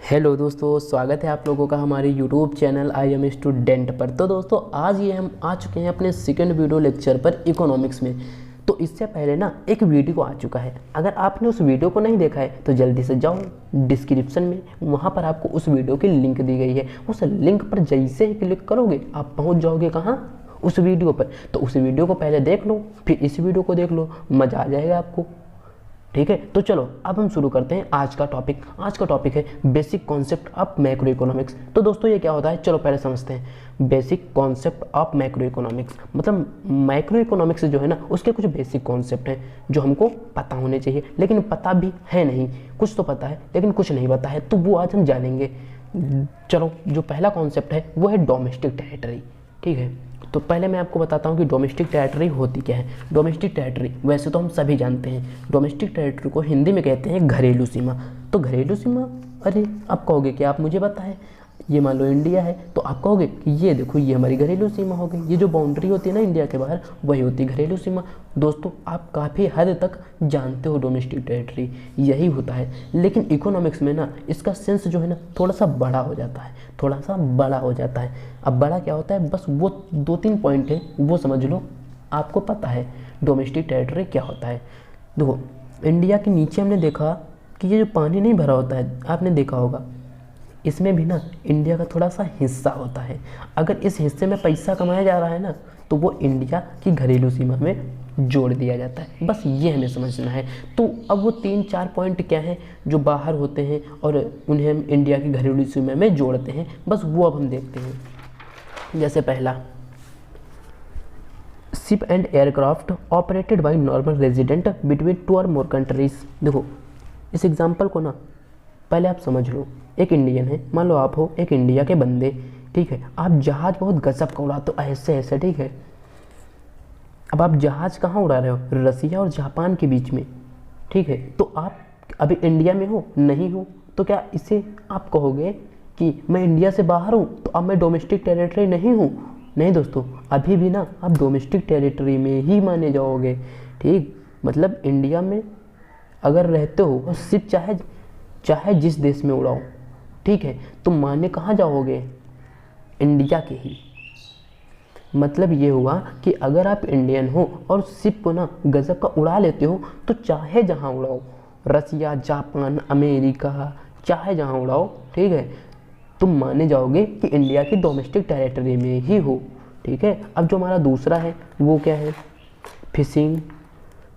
Hello दोस्तों, स्वागत है आप लोगों का हमारे YouTube channel I am student पर। तो दोस्तों आज ये हम आ चुके हैं अपने सेकंड वीडियो लेक्चर पर इकोनॉमिक्स में। तो इससे पहले ना एक वीडियो आ चुका है, अगर आपने उस वीडियो को नहीं देखा है तो जल्दी से जाओ डिस्क्रिप्शन में, वहाँ पर आपको उस वीडियो की लिंक दी गई है। उस लिंक पर जैसे ही क्लिक करोगे आप पहुँच जाओगे कहाँ, उस वीडियो पर। तो उस वीडियो को पहले देख लो, फिर इस वीडियो को देख लो, मज़ा आ जाएगा आपको। ठीक है, तो चलो अब हम शुरू करते हैं आज का टॉपिक। आज का टॉपिक है basic concept of macro economics. तो दोस्तों ये क्या होता है, चलो पहले समझते हैं। Basic concept of macro economics मतलब मैक्रो इकोनॉमिक्स जो है ना, उसके कुछ बेसिक कॉन्सेप्ट हैं जो हमको पता होने चाहिए, लेकिन पता भी है नहीं। कुछ तो पता है लेकिन कुछ नहीं पता है, तो वो आज हम जानेंगे। चलो, जो पहला कॉन्सेप्ट है वो है डोमेस्टिक टेरिटरी। ठीक है, तो पहले मैं आपको बताता हूँ कि डोमेस्टिक टेरिटरी होती क्या है। डोमेस्टिक टेरिटरी वैसे तो हम सभी जानते हैं, डोमेस्टिक टेरिटरी को हिंदी में कहते हैं घरेलू सीमा। तो घरेलू सीमा, अरे आप कहोगे कि आप मुझे पता है, ये मान लो इंडिया है, तो आप कहोगे कि ये देखो ये हमारी घरेलू सीमा हो गई। ये जो बाउंड्री होती है ना इंडिया के बाहर, वही होती है घरेलू सीमा। दोस्तों आप काफ़ी हद तक जानते हो डोमेस्टिक टेरिटरी यही होता है, लेकिन इकोनॉमिक्स में ना इसका सेंस जो है ना थोड़ा सा बड़ा हो जाता है, थोड़ा सा बड़ा हो जाता है। अब बड़ा क्या होता है, बस वो 2-3 पॉइंट है वो समझ लो, आपको पता है डोमेस्टिक टेरिटरी क्या होता है। देखो, इंडिया के नीचे हमने देखा कि ये जो पानी नहीं भरा होता है, आपने देखा होगा, इसमें भी ना इंडिया का थोड़ा सा हिस्सा होता है। अगर इस हिस्से में पैसा कमाया जा रहा है ना, तो वो इंडिया की घरेलू सीमा में जोड़ दिया जाता है। बस ये हमें समझना है। तो अब वो 3-4 पॉइंट क्या हैं जो बाहर होते हैं और उन्हें हम इंडिया की घरेलू सीमा में जोड़ते हैं, बस वो अब हम देखते हैं। जैसे पहला, ship and aircraft operated by normal resident between 2 और मोर कंट्रीज। देखो इस एग्जांपल को ना पहले आप समझ लो। एक इंडियन है, मान लो आप हो एक इंडिया के बंदे, ठीक है, आप जहाज बहुत गजब का उड़ाते हो, ऐसे ऐसे, ठीक है। अब आप जहाज कहाँ उड़ा रहे हो, रसिया और जापान के बीच में, ठीक है। तो आप अभी इंडिया में हो नहीं हो, तो क्या इसे आप कहोगे कि मैं इंडिया से बाहर हूँ तो अब मैं डोमेस्टिक टेरिटरी नहीं हूँ? नहीं दोस्तों, अभी भी ना आप डोमेस्टिक टेरिटरी में ही माने जाओगे। ठीक, मतलब इंडिया में अगर रहते हो और सिर्फ चाहे जिस देश में उड़ाओ, ठीक है, तो माने कहाँ जाओगे, इंडिया के ही। मतलब ये हुआ कि अगर आप इंडियन हो और शिप को ना गजब का उड़ा लेते हो, तो चाहे जहाँ उड़ाओ, रसिया, जापान, अमेरिका, चाहे जहाँ उड़ाओ, ठीक है, तुम माने जाओगे कि इंडिया की डोमेस्टिक टेरिटरी में ही हो। ठीक है, अब जो हमारा दूसरा है वो क्या है, fishing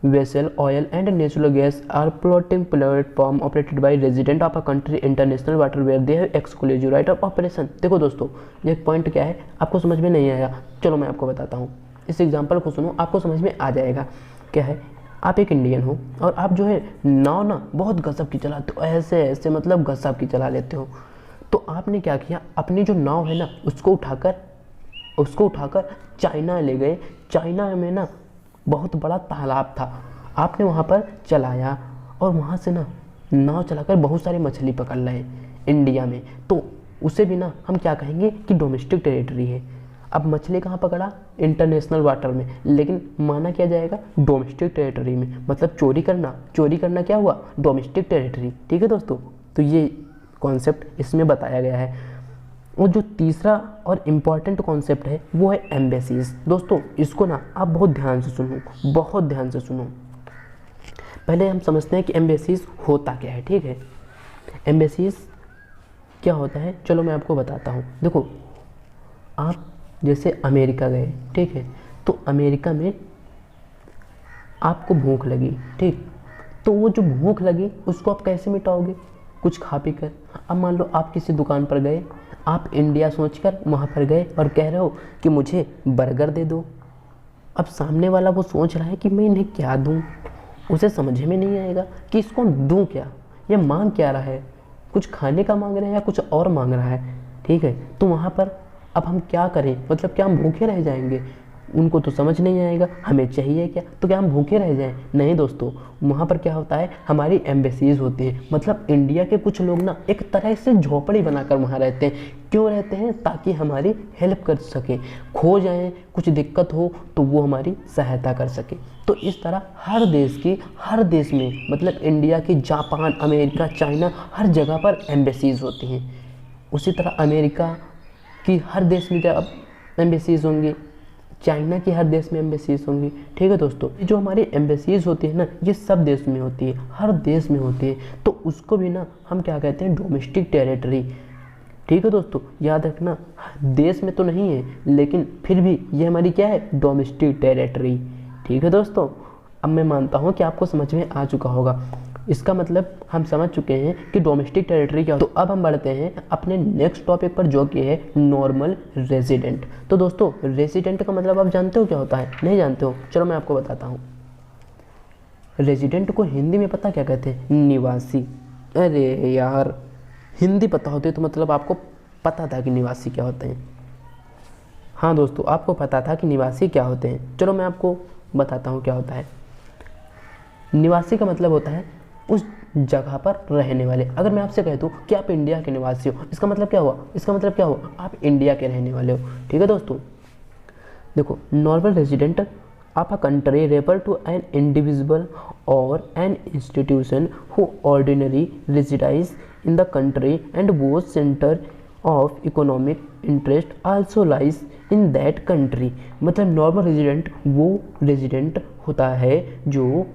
vessel, oil and natural gas are floating platform operated by resident of a country international water where they have exclusive right of operation। देखो दोस्तों, ये पॉइंट क्या है आपको समझ में नहीं आया, चलो मैं आपको बताता हूँ। इस एग्जांपल को सुनो, आपको समझ में आ जाएगा। क्या है, आप एक इंडियन हो और आप जो है नाव ना बहुत गजब की चलाते हो, ऐसे ऐसे मतलब गजब की चला लेते हो। तो आपने क्या किया, अपनी जो नाव है ना उसको उठाकर चाइना ले गए। चाइना में ना बहुत बड़ा तालाब था, आपने वहाँ पर चलाया और वहाँ से ना नाव चलाकर बहुत सारी मछली पकड़ लाए इंडिया में। तो उसे भी ना हम क्या कहेंगे कि डोमेस्टिक टेरिटरी है। अब मछली कहाँ पकड़ा, इंटरनेशनल वाटर में, लेकिन माना क्या जाएगा, डोमेस्टिक टेरिटरी में। मतलब चोरी करना क्या हुआ, डोमेस्टिक टेरिटरी। ठीक है दोस्तों, तो ये कॉन्सेप्ट इसमें बताया गया है। और जो तीसरा और इम्पॉर्टेंट कॉन्सेप्ट है वो है एम्बेसीज। दोस्तों इसको ना आप बहुत ध्यान से सुनो। पहले हम समझते हैं कि एम्बेसीज होता क्या है। ठीक है, एम्बेसीज क्या होता है, चलो मैं आपको बताता हूँ। देखो, आप जैसे अमेरिका गए, ठीक है, तो अमेरिका में आपको भूख लगी, ठीक, तो वो जो भूख लगी उसको आप कैसे मिटाओगे, कुछ खा पी कर। अब मान लो आप किसी दुकान पर गए, आप इंडिया सोचकर वहाँ पर गए और कह रहे हो कि मुझे बर्गर दे दो। अब सामने वाला वो सोच रहा है कि मैं इन्हें क्या दूँ, उसे समझ में नहीं आएगा कि इसको दूँ क्या, ये मांग क्या रहा है, कुछ खाने का मांग रहा है या कुछ और मांग रहा है। ठीक है, तो वहाँ पर अब हम क्या करें, मतलब क्या हम भूखे रह जाएंगे, उनको तो समझ नहीं आएगा हमें चाहिए क्या, तो क्या हम भूखे रह जाएं? नहीं दोस्तों, वहाँ पर क्या होता है, हमारी एम्बेसीज होती है। मतलब इंडिया के कुछ लोग ना एक तरह से झोपड़ी बनाकर वहाँ रहते हैं। क्यों रहते हैं? ताकि हमारी हेल्प कर सके, खो जाएं, कुछ दिक्कत हो तो वो हमारी सहायता कर सके। तो इस तरह हर देश में, मतलब इंडिया की, जापान, अमेरिका, चाइना, हर जगह पर एम्बेसीज होती हैं। उसी तरह अमेरिका की हर देश में जब एम्बेसीज होंगी, चाइना की हर देश में एम्बेसीज होंगी। ठीक है दोस्तों, जो हमारी एम्बेसीज होती है ना, ये सब देश में होती है, हर देश में होती है। तो उसको भी ना हम क्या कहते हैं? Domestic territory. ठीक है दोस्तों, याद रखना, देश में तो नहीं है लेकिन फिर भी ये हमारी क्या है? Domestic territory. ठीक है दोस्तों, अब मैं मानता हूँ कि आपको समझ में आ चुका होगा। इसका मतलब हम समझ चुके हैं कि डोमेस्टिक टेरिटरी क्या। तो अब हम बढ़ते हैं अपने नेक्स्ट टॉपिक पर, जो कि है नॉर्मल रेजिडेंट। तो दोस्तों, रेजिडेंट का मतलब आप जानते हो क्या होता है? नहीं जानते हो? चलो मैं आपको बताता हूँ। रेजिडेंट को हिंदी में पता क्या कहते हैं? निवासी। अरे यार, हिंदी पता होती तो मतलब आपको पता था कि निवासी क्या होते हैं। हाँ दोस्तों, आपको पता था कि निवासी क्या होते हैं। चलो मैं आपको बताता हूँ क्या होता है। निवासी का मतलब होता है उस जगह पर रहने वाले। अगर मैं आपसे कह दूँ कि आप इंडिया के निवासी हो, इसका मतलब क्या हुआ? इसका मतलब क्या हुआ? आप इंडिया के रहने वाले हो। ठीक है दोस्तों, देखो, normal resident of a country refer to an individual और an institution who ordinary resides in the country and whose centre of economic interest also lies in that country. मतलब नॉर्मल रेजिडेंट वो रेजिडेंट होता है जो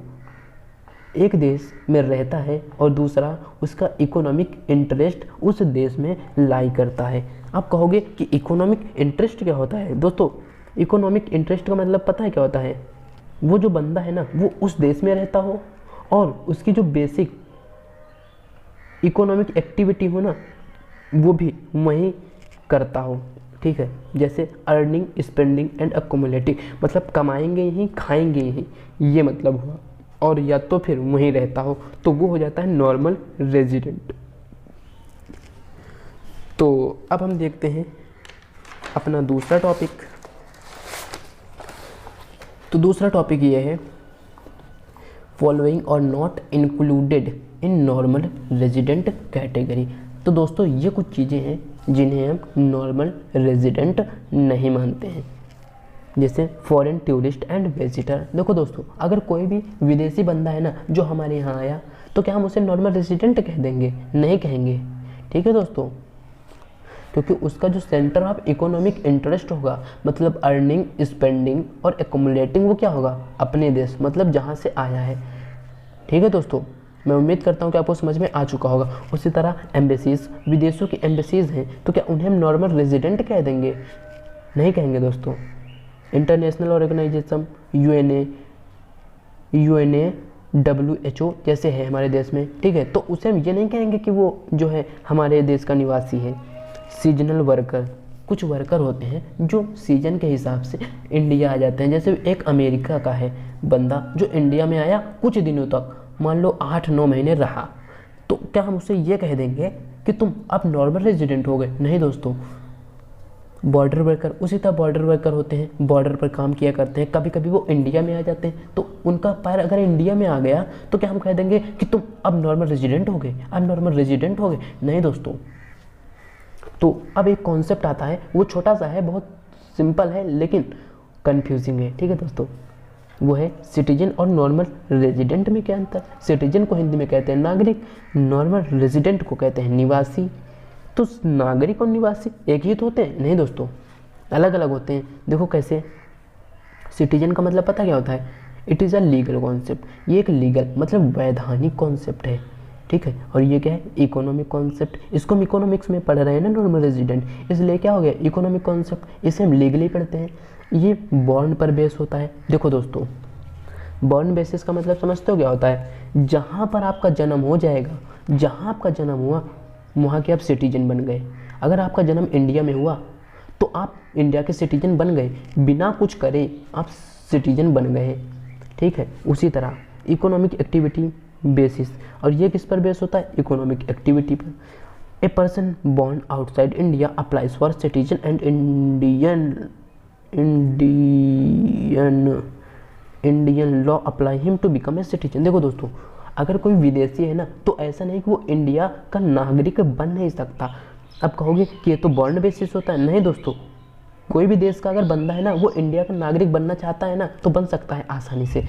एक देश में रहता है और दूसरा उसका इकोनॉमिक इंटरेस्ट उस देश में लाई करता है। आप कहोगे कि इकोनॉमिक इंटरेस्ट क्या होता है? दोस्तों, इकोनॉमिक इंटरेस्ट का मतलब पता है क्या होता है? वो जो बंदा है ना, वो उस देश में रहता हो और उसकी जो बेसिक इकोनॉमिक एक्टिविटी हो ना, वो भी वहीं करता हो। ठीक है, जैसे अर्निंग, स्पेंडिंग एंड अकोमुलेटिंग, मतलब कमाएंगे यहीं, खाएंगे यहीं, ये मतलब हुआ। और या तो फिर वहीं रहता हो, तो वो हो जाता है नॉर्मल रेजिडेंट। तो अब हम देखते हैं अपना दूसरा टॉपिक। तो दूसरा टॉपिक ये है, फॉलोइंग और not included in normal resident category. तो दोस्तों, ये कुछ चीज़ें हैं जिन्हें हम नॉर्मल रेजिडेंट नहीं मानते हैं, जैसे फॉरेन टूरिस्ट एंड विजिटर। देखो दोस्तों, अगर कोई भी विदेशी बंदा है ना जो हमारे यहाँ आया, तो क्या हम उसे नॉर्मल रेजिडेंट कह देंगे? नहीं कहेंगे। ठीक है दोस्तों, क्योंकि उसका जो सेंटर ऑफ इकोनॉमिक इंटरेस्ट होगा, मतलब अर्निंग, स्पेंडिंग और एकोमुलेटिंग, वो क्या होगा? अपने देश, मतलब जहाँ से आया है। ठीक है दोस्तों, मैं उम्मीद करता हूँ कि आपको समझ में आ चुका होगा। उसी तरह एम्बेसीज, विदेशों की एम्बेसीज हैं, तो क्या उन्हें हम नॉर्मल रेजिडेंट कह देंगे? नहीं कहेंगे दोस्तों। इंटरनेशनल ऑर्गेनाइजेशन, यूएनए, WHO जैसे है हमारे देश में, ठीक है, तो उसे हम ये नहीं कहेंगे कि वो जो है हमारे देश का निवासी है। सीजनल वर्कर, कुछ वर्कर होते हैं जो सीजन के हिसाब से इंडिया आ जाते हैं। जैसे एक अमेरिका का है बंदा जो इंडिया में आया कुछ दिनों तक, मान लो 8-9 महीने रहा, तो क्या हम उसे ये कह देंगे कि तुम अब नॉर्मल रेजिडेंट हो गए? नहीं दोस्तों। बॉर्डर वर्कर, उसी तरह बॉर्डर वर्कर होते हैं, बॉर्डर पर काम किया करते हैं, कभी कभी वो इंडिया में आ जाते हैं, तो उनका पैर अगर इंडिया में आ गया तो क्या हम कह देंगे कि तुम अब नॉर्मल रेजिडेंट हो गए, अब नॉर्मल रेजिडेंट हो गए? नहीं दोस्तों। तो अब एक कॉन्सेप्ट आता है, वो छोटा सा है, बहुत सिंपल है लेकिन कन्फ्यूजिंग है। ठीक है दोस्तों, वो है सिटीजन और नॉर्मल रेजिडेंट में क्या अंतर? सिटीजन को हिंदी में कहते हैं नागरिक, नॉर्मल रेजिडेंट को कहते हैं निवासी। तो नागरिक और निवासी एक ही तो होते हैं? नहीं दोस्तों, अलग अलग होते हैं। देखो कैसे। सिटीजन का मतलब पता क्या होता है? It is a legal concept. ये एक लीगल मतलब वैधानिक कॉन्सेप्ट है। ठीक है, और ये क्या है? Economic concept. इसको हम इकोनॉमिक्स में पढ़ रहे हैं ना, नॉर्मल रेजिडेंट, इसलिए क्या हो गया? Economic concept. इसे हम लीगली पढ़ते हैं। ये बॉर्न पर बेस होता है। देखो दोस्तों, बॉर्न बेसिस का मतलब समझते हो क्या होता है? जहाँ पर आपका जन्म हो जाएगा, जहाँ आपका जन्म हुआ वहाँ के आप सिटीजन बन गए। अगर आपका जन्म इंडिया में हुआ तो आप इंडिया के सिटीजन बन गए, बिना कुछ करे आप सिटीजन बन गए। ठीक है, उसी तरह इकोनॉमिक एक्टिविटी बेसिस, और ये किस पर बेस होता है? इकोनॉमिक एक्टिविटी पर। A person born outside India applies for citizen and Indian law apply him to become a citizen. देखो दोस्तों, अगर कोई विदेशी है ना, तो ऐसा नहीं कि वो इंडिया का नागरिक बन नहीं सकता। अब कहोगे कि ये तो बॉन्ड बेसिस होता है। नहीं दोस्तों, कोई भी देश का अगर बंदा है ना, वो इंडिया का नागरिक बनना चाहता है ना, तो बन सकता है आसानी से।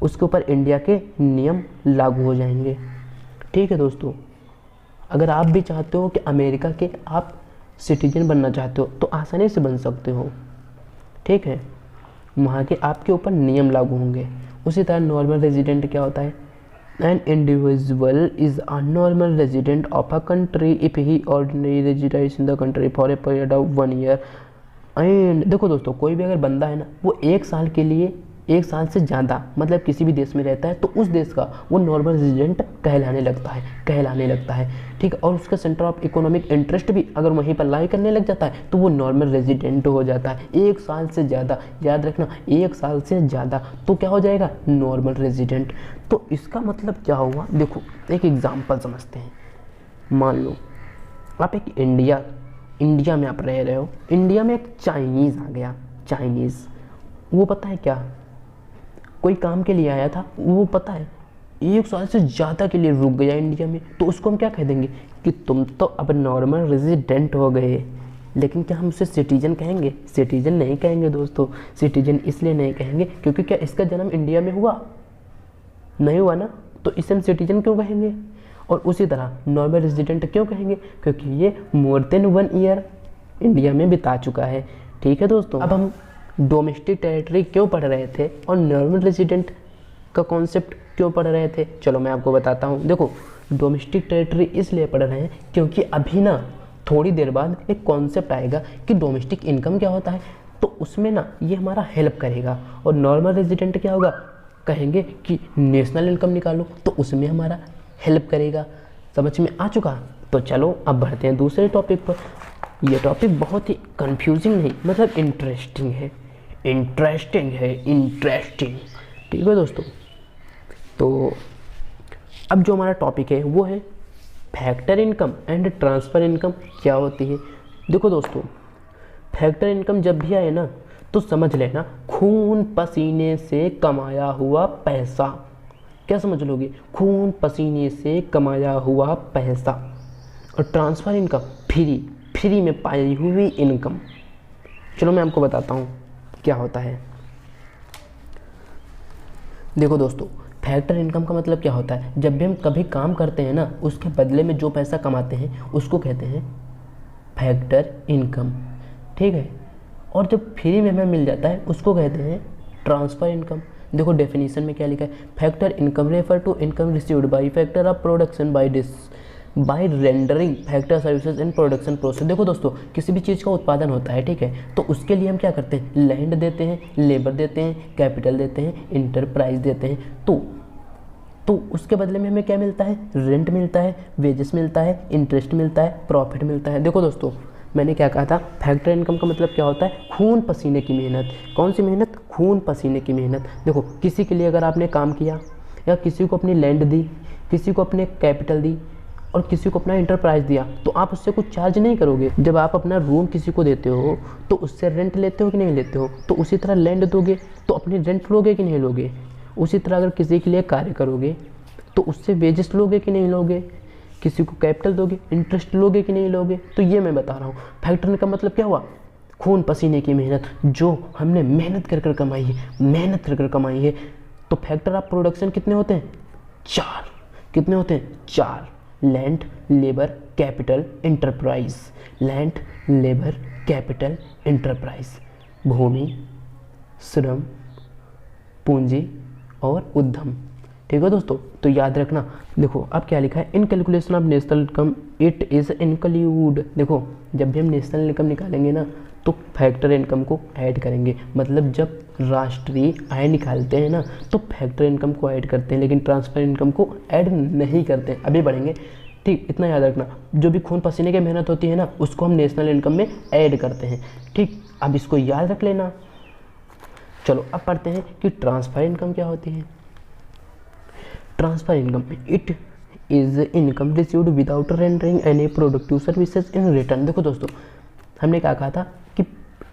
उसके ऊपर इंडिया के नियम लागू हो जाएंगे। ठीक है दोस्तों, अगर आप भी चाहते हो कि अमेरिका के आप सिटीजन बनना चाहते हो तो आसानी से बन सकते हो। ठीक है, वहाँ के आपके ऊपर नियम लागू होंगे। उसी तरह नॉर्मल रेजिडेंट क्या होता है? An individual is a normal resident of a country if he ordinary residence in the country for a period of 1 year. And देखो दोस्तों, कोई भी अगर बंदा है ना, वो 1 साल के लिए, 1 साल से ज़्यादा मतलब किसी भी देश में रहता है, तो उस देश का वो नॉर्मल रेजिडेंट कहलाने लगता है। ठीक है, और उसका सेंटर ऑफ इकोनॉमिक इंटरेस्ट भी अगर वहीं पर लाई करने लग जाता है तो वो नॉर्मल रेजिडेंट हो जाता है। 1 साल से ज़्यादा, याद रखना, 1 साल से ज़्यादा तो क्या हो जाएगा? Normal resident. तो इसका मतलब क्या हुआ? देखो एक एग्जाम्पल समझते हैं। मान लो आप एक इंडिया में आप रह रहे हो, इंडिया में एक चाइनीज़ आ गया। चाइनीज़, वो पता है क्या, कोई काम के लिए आया था, वो पता है 1 साल से ज़्यादा के लिए रुक गया इंडिया में, तो उसको हम क्या कह देंगे कि तुम तो अब नॉर्मल रेजिडेंट हो गए। लेकिन क्या हम उसे सिटीजन कहेंगे? सिटीजन नहीं कहेंगे दोस्तों। सिटीजन इसलिए नहीं कहेंगे क्योंकि क्या इसका जन्म इंडिया में हुआ? नहीं हुआ ना, तो इसे हम सिटीजन क्यों कहेंगे? और उसी तरह नॉर्मल रेजिडेंट क्यों कहेंगे? क्योंकि ये मोर देन 1 ईयर इंडिया में बिता चुका है। ठीक है दोस्तों, अब हम डोमेस्टिक टेरिटरी क्यों पढ़ रहे थे और नॉर्मल रेजिडेंट का कॉन्सेप्ट क्यों पढ़ रहे थे, चलो मैं आपको बताता हूँ। देखो, डोमेस्टिक टेरिटरी इसलिए पढ़ रहे हैं क्योंकि अभी ना थोड़ी देर बाद एक कॉन्सेप्ट आएगा कि डोमेस्टिक इनकम क्या होता है, तो उसमें ना ये हमारा हेल्प करेगा। और नॉर्मल रेजिडेंट क्या होगा? कहेंगे कि नेशनल इनकम निकालो, तो उसमें हमारा हेल्प करेगा। समझ में आ चुका? तो चलो अब बढ़ते हैं दूसरे टॉपिक पर। यह टॉपिक बहुत ही कंफ्यूजिंग नहीं, मतलब इंटरेस्टिंग है। ठीक है दोस्तों, तो अब जो हमारा टॉपिक है वो है factor income and transfer income क्या होती है। देखो दोस्तों, फैक्टर इनकम जब भी आए ना, तो समझ लेना खून पसीने से कमाया हुआ पैसा। क्या समझ लोगे? खून पसीने से कमाया हुआ पैसा। और ट्रांसफ़र इनकम फ्री में पाई हुई इनकम। चलो मैं आपको बताता हूँ क्या होता है। देखो दोस्तों, फैक्टर इनकम का मतलब क्या होता है? जब भी हम कभी काम करते हैं ना, उसके बदले में जो पैसा कमाते हैं उसको कहते हैं फैक्टर इनकम। ठीक है, और जब फ्री में हमें मिल जाता है उसको कहते हैं ट्रांसफ़र इनकम। देखो डेफिनेशन में क्या लिखा है? Factor income refer to income received by factor of production by rendering factor services in production process. देखो दोस्तों, किसी भी चीज़ का उत्पादन होता है, ठीक है, तो उसके लिए हम क्या करते हैं? लैंड देते हैं, लेबर देते हैं, कैपिटल देते हैं, इंटरप्राइज देते हैं। तो उसके बदले में हमें क्या मिलता है? रेंट मिलता है, वेजेस मिलता है, इंटरेस्ट मिलता है, प्रॉफिट मिलता है। देखो दोस्तों, मैंने क्या कहा था? फैक्टर इनकम का मतलब क्या होता है? खून पसीने की मेहनत। कौन सी मेहनत? खून पसीने की मेहनत। देखो, किसी के लिए अगर आपने काम किया, या किसी को अपनी लैंड दी, किसी को अपने कैपिटल दी, और किसी को अपना इंटरप्राइज दिया, तो आप उससे कुछ चार्ज नहीं करोगे। जब आप अपना रूम किसी को देते हो तो उससे रेंट लेते हो कि नहीं लेते हो? तो उसी तरह लैंड दोगे तो अपनी रेंट लोगे कि नहीं लोगे? उसी तरह अगर किसी के लिए कार्य करोगे तो उससे वेजेस लोगे कि नहीं लोगे? किसी को कैपिटल दोगे, इंटरेस्ट लोगे कि नहीं लोगे? तो ये मैं बता रहा हूँ। फैक्टर का मतलब क्या हुआ? खून पसीने की मेहनत, जो हमने मेहनत कर कर कमाई है। तो फैक्टर ऑफ प्रोडक्शन कितने होते हैं? 4। कितने होते हैं? 4। Land, labour, capital, enterprise. Land, labour, capital, enterprise. भूमि, श्रम, पूंजी और उद्यम। ठीक है दोस्तों, तो याद रखना। देखो अब क्या लिखा है? इन calculation of national income it is include. देखो, जब भी हम नेशनल इनकम निकालेंगे ना, तो फैक्टर इनकम को ऐड करेंगे। मतलब जब राष्ट्रीय आय निकालते हैं ना, तो फैक्टर इनकम को ऐड करते हैं, लेकिन ट्रांसफर इनकम को ऐड नहीं करते। अभी बढ़ेंगे, ठीक, इतना याद रखना। जो भी खून पसीने की मेहनत होती है ना, उसको हम नेशनल इनकम में ऐड करते हैं। ठीक, अब इसको याद रख लेना। चलो अब पढ़ते हैं कि ट्रांसफर इनकम क्या होती है। Transfer income it is income received without rendering any productive services in return. देखो दोस्तों, हमने क्या कहा था कि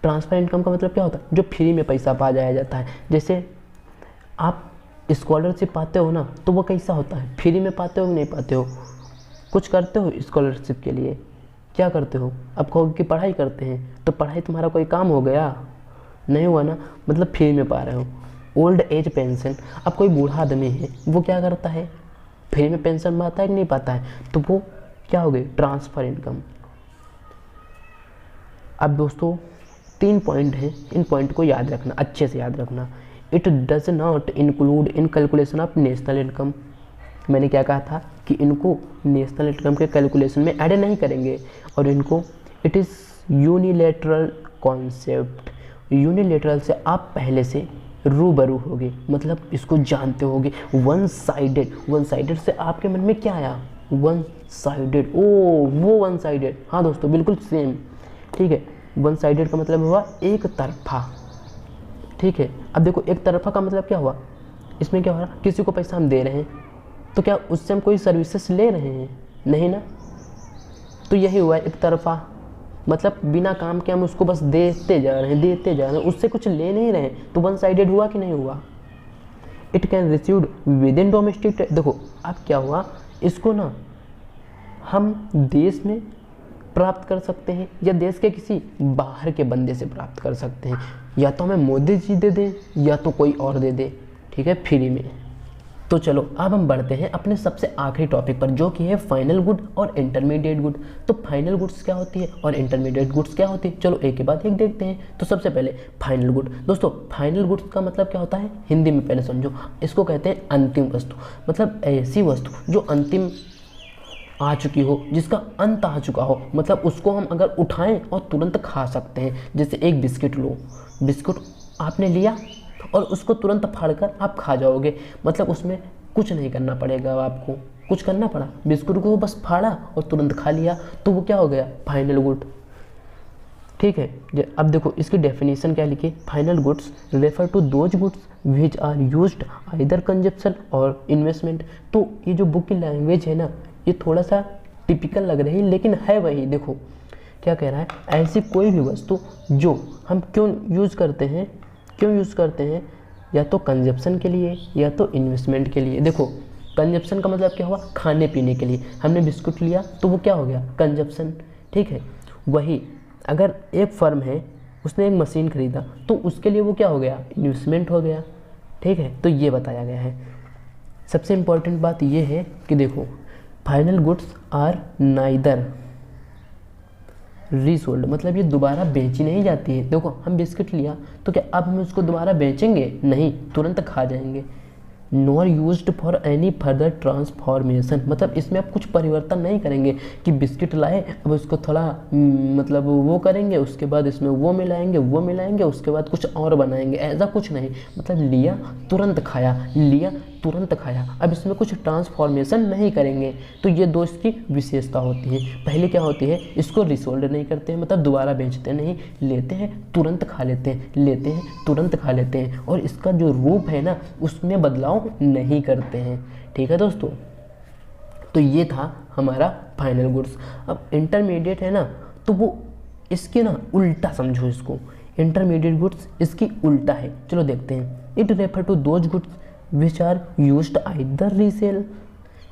ट्रांसफर इनकम का मतलब क्या होता है? जो फ्री में पैसा पा जाया जाता है। जैसे आप स्कॉलरशिप पाते हो ना, तो वो कैसा होता है? फ्री में पाते हो कि नहीं पाते हो? कुछ करते हो स्कॉलरशिप के लिए, क्या करते हो? अब कहोगे कि पढ़ाई करते हैं, तो पढ़ाई तुम्हारा कोई काम हो गया? नहीं हुआ ना, मतलब फ्री में पा रहे हो। ओल्ड एज पेंशन, अब कोई बूढ़ा आदमी है वो क्या करता है, फ्री में पेंशन पाता है कि नहीं पाता है, तो वो क्या हो गई, ट्रांसफ़र इनकम। अब दोस्तों 3 पॉइंट हैं, इन पॉइंट को याद रखना, अच्छे से याद रखना। It does not include in calculation of national income. मैंने क्या कहा था कि इनको नेशनल इनकम के कैलकुलेशन में ऐड नहीं करेंगे, और इनको it is unilateral concept. Unilateral से आप पहले से रूबरू होगे, मतलब इसको जानते होगे। वन साइडेड, वन साइडेड से आपके मन में क्या आया, वन साइडेड, ओ वो वन साइडेड, हाँ दोस्तों बिल्कुल सेम, ठीक है। वन साइडेड का मतलब हुआ एक तरफा, ठीक है। अब देखो एक तरफा का मतलब क्या हुआ, इसमें क्या हो रहा, किसी को पैसा हम दे रहे हैं, तो क्या उससे हम कोई सर्विसेज ले रहे हैं, नहीं ना, तो यही हुआ एक तरफा, मतलब बिना काम के हम उसको बस देते जा रहे हैं, देते जा रहे हैं, उससे कुछ ले नहीं रहे हैं, तो वन साइडेड हुआ कि नहीं हुआ। It can received with in domestic, देखो अब क्या हुआ, इसको ना हम देश में प्राप्त कर सकते हैं या देश के किसी बाहर के बंदे से प्राप्त कर सकते हैं, या तो हमें मोदी जी दे दें या तो कोई और दे दे, ठीक है, फ्री में। तो चलो अब हम बढ़ते हैं अपने सबसे आखिरी टॉपिक पर, जो कि है फाइनल गुड और इंटरमीडिएट गुड। तो फाइनल गुड्स क्या होती है और इंटरमीडिएट गुड्स क्या होती है, चलो एक के बाद एक देखते हैं। तो सबसे पहले फाइनल गुड। दोस्तों फाइनल गुड्स का मतलब क्या होता है, हिंदी में पहले समझो, इसको कहते हैं अंतिम वस्तु, मतलब ऐसी वस्तु जो अंतिम आ चुकी हो, जिसका अंत आ चुका हो, मतलब उसको हम अगर उठाएं और तुरंत खा सकते हैं। जैसे एक बिस्किट लो, बिस्कुट आपने लिया और उसको तुरंत फाड़कर आप खा जाओगे, मतलब उसमें कुछ नहीं करना पड़ेगा आपको, कुछ करना पड़ा, बिस्कुट को बस फाड़ा और तुरंत खा लिया, तो वो क्या हो गया, फाइनल गुड, ठीक है। अब देखो इसकी डेफिनेशन क्या लिखी, final goods refer to those goods which are used either consumption और इन्वेस्टमेंट। तो ये जो बुक की लैंग्वेज है ना, ये थोड़ा सा टिपिकल लग रही है, लेकिन है वही। देखो क्या कह रहा है, ऐसी कोई भी वस्तु जो हम क्यों यूज़ करते हैं, क्यों यूज़ करते हैं, या तो कंजप्शन के लिए या तो इन्वेस्टमेंट के लिए। देखो कंजप्शन का मतलब क्या हुआ, खाने पीने के लिए, हमने बिस्कुट लिया तो वो क्या हो गया, कंजप्शन, ठीक है। वही अगर एक फर्म है, उसने एक मशीन खरीदा, तो उसके लिए वो क्या हो गया, इन्वेस्टमेंट हो गया, ठीक है। तो ये बताया गया है। सबसे इम्पोर्टेंट बात ये है कि देखो final goods are neither resold, मतलब ये दोबारा बेची नहीं जाती है। देखो हम बिस्किट लिया तो क्या अब हम उसको दोबारा बेचेंगे, नहीं, तुरंत खा जाएंगे। Nor used for any further transformation, मतलब इसमें आप कुछ परिवर्तन नहीं करेंगे कि बिस्किट लाए अब उसको थोड़ा मतलब वो करेंगे, उसके बाद इसमें वो मिलाएंगे, उसके बाद कुछ और बनाएंगे, ऐसा कुछ नहीं। मतलब लिया तुरंत खाया, लिया तुरंत खाया, अब इसमें कुछ ट्रांसफॉर्मेशन नहीं करेंगे। तो ये दो इसकी विशेषता होती है। पहले क्या होती है, इसको रिसोल्ड नहीं करते हैं, मतलब दोबारा बेचते नहीं, लेते हैं तुरंत खा लेते हैं, लेते हैं तुरंत खा लेते हैं, और इसका जो रूप है ना उसमें बदलाव नहीं करते हैं, ठीक है दोस्तों। तो ये था हमारा फाइनल गुड्स। अब इंटरमीडिएट है ना, तो वो इसके ना उल्टा समझो इसको, इंटरमीडिएट गुड्स इसकी उल्टा है। चलो देखते हैं। It refer to those goods which are used either resale,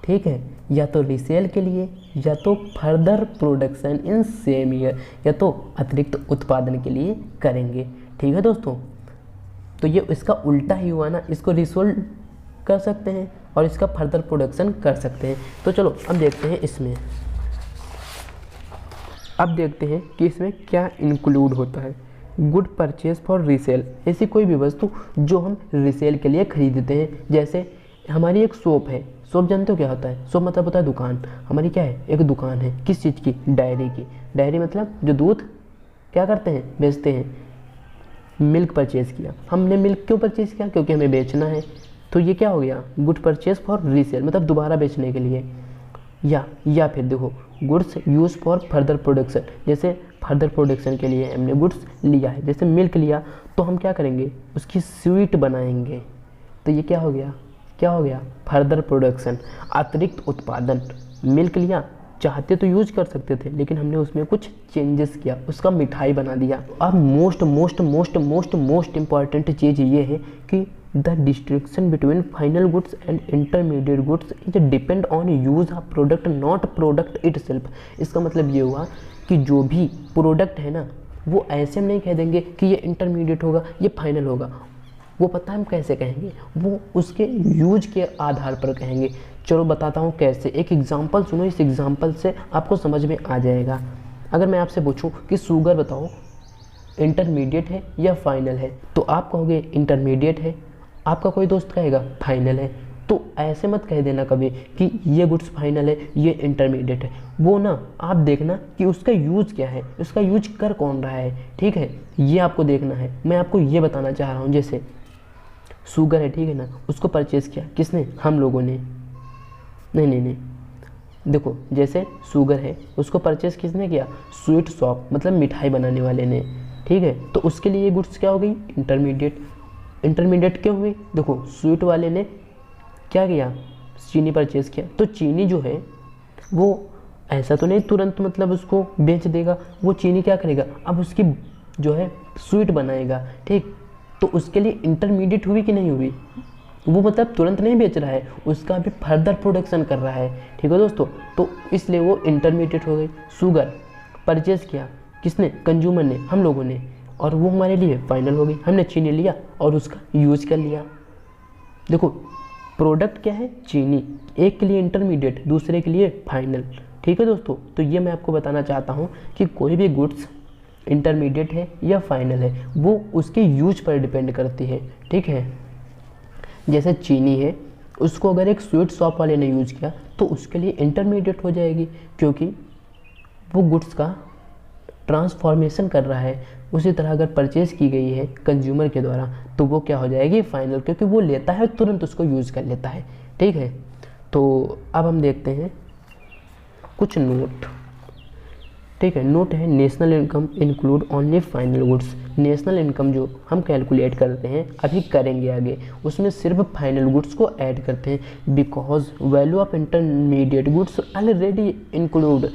ठीक है, या तो रीसेल के लिए या तो further production in same year, या तो अतिरिक्त उत्पादन के लिए करेंगे, ठीक है दोस्तों। तो ये इसका उल्टा ही हुआ ना, इसको रिसोल्ड कर सकते हैं और इसका फर्दर प्रोडक्शन कर सकते हैं। तो चलो अब देखते हैं इसमें, अब देखते हैं कि इसमें क्या इंक्लूड होता है। गुड परचेज फॉर रीसेल, ऐसी कोई भी वस्तु जो हम रीसेल के लिए खरीदते हैं। जैसे हमारी एक शॉप है, शॉप जानते हो क्या होता है, शॉप मतलब होता है दुकान। हमारी क्या है, एक दुकान है, किस चीज़ की, डायरी की। डायरी मतलब जो दूध क्या करते हैं, बेचते हैं। मिल्क परचेज़ किया, हमने मिल्क क्यों परचेज़ किया, क्योंकि हमें बेचना है, तो ये क्या हो गया, गुड परचेज फॉर रीसेल, मतलब दोबारा बेचने के लिए। या फिर देखो goods use for further production, जैसे फर्दर प्रोडक्शन के लिए हमने गुड्स लिया है, जैसे मिल्क लिया तो हम क्या करेंगे, उसकी स्वीट बनाएंगे, तो ये क्या हो गया फर्दर प्रोडक्शन, अतिरिक्त उत्पादन। मिल्क लिया, चाहते तो यूज कर सकते थे, लेकिन हमने उसमें कुछ चेंजेस किया, उसका मिठाई बना दिया। अब मोस्ट इम्पॉर्टेंट चीज़ ये है कि the distinction between final goods and intermediate goods is depend on use of product not product it self. इसका मतलब ये हुआ कि जो भी प्रोडक्ट है ना, वो ऐसे हम नहीं कह देंगे कि ये इंटरमीडिएट होगा, ये फाइनल होगा। वो पता है हम कैसे कहेंगे, वो उसके यूज के आधार पर कहेंगे। चलो बताता हूँ कैसे। एक एग्जांपल सुनो, इस एग्जांपल से आपको समझ में आ जाएगा। अगर मैं आपसे पूछूं कि शुगर बताओ इंटरमीडिएट है या फाइनल है, तो आप कहोगे इंटरमीडिएट है, आपका कोई दोस्त कहेगा फाइनल है। तो ऐसे मत कह देना कभी कि ये गुड्स फाइनल है, ये इंटरमीडिएट है। वो ना आप देखना कि उसका यूज क्या है, उसका यूज कर कौन रहा है, ठीक है, ये आपको देखना है। मैं आपको ये बताना चाह रहा हूँ, जैसे शुगर है, ठीक है ना, उसको परचेज़ किया किसने, हम लोगों ने। नहीं, देखो जैसे शुगर है, उसको परचेज़ किसने किया, स्वीट शॉप, मतलब मिठाई बनाने वाले ने, ठीक है। तो उसके लिए ये गुड्स क्या हो गई, इंटरमीडिएट। इंटरमीडिएट क्यों हुई, देखो स्वीट वाले ने क्या किया, चीनी परचेज़ किया। तो चीनी जो है वो ऐसा तो नहीं तुरंत मतलब उसको बेच देगा, वो चीनी क्या करेगा, अब उसकी जो है स्वीट बनाएगा, ठीक। तो उसके लिए इंटरमीडिएट हुई कि नहीं हुई, वो मतलब तुरंत नहीं बेच रहा है, उसका भी फर्दर प्रोडक्शन कर रहा है, ठीक है दोस्तों। तो इसलिए वो इंटरमीडिएट हो गई। शुगर परचेज़ किया किसने, कंज्यूमर ने, हम लोगों ने, और वो हमारे लिए फाइनल हो गई। हमने चीनी लिया और उसका यूज कर लिया। देखो प्रोडक्ट क्या है, चीनी, एक के लिए इंटरमीडिएट, दूसरे के लिए फाइनल, ठीक है दोस्तों। तो ये मैं आपको बताना चाहता हूँ कि कोई भी गुड्स इंटरमीडिएट है या फाइनल है, वो उसके यूज पर डिपेंड करती है, ठीक है। जैसे चीनी है, उसको अगर एक स्वीट शॉप वाले ने यूज किया तो उसके लिए इंटरमीडिएट हो जाएगी, क्योंकि वो गुड्स का ट्रांसफॉर्मेशन कर रहा है। उसी तरह अगर परचेज़ की गई है कंज्यूमर के द्वारा तो वो क्या हो जाएगी, फाइनल, क्योंकि वो लेता है तुरंत उसको यूज़ कर लेता है, ठीक है। तो अब हम देखते हैं कुछ नोट, ठीक है। नोट है national income include only final goods. National income जो हम कैलकुलेट करते हैं, अभी करेंगे आगे, उसमें सिर्फ फाइनल गुड्स को ऐड करते हैं, because value of intermediate goods already include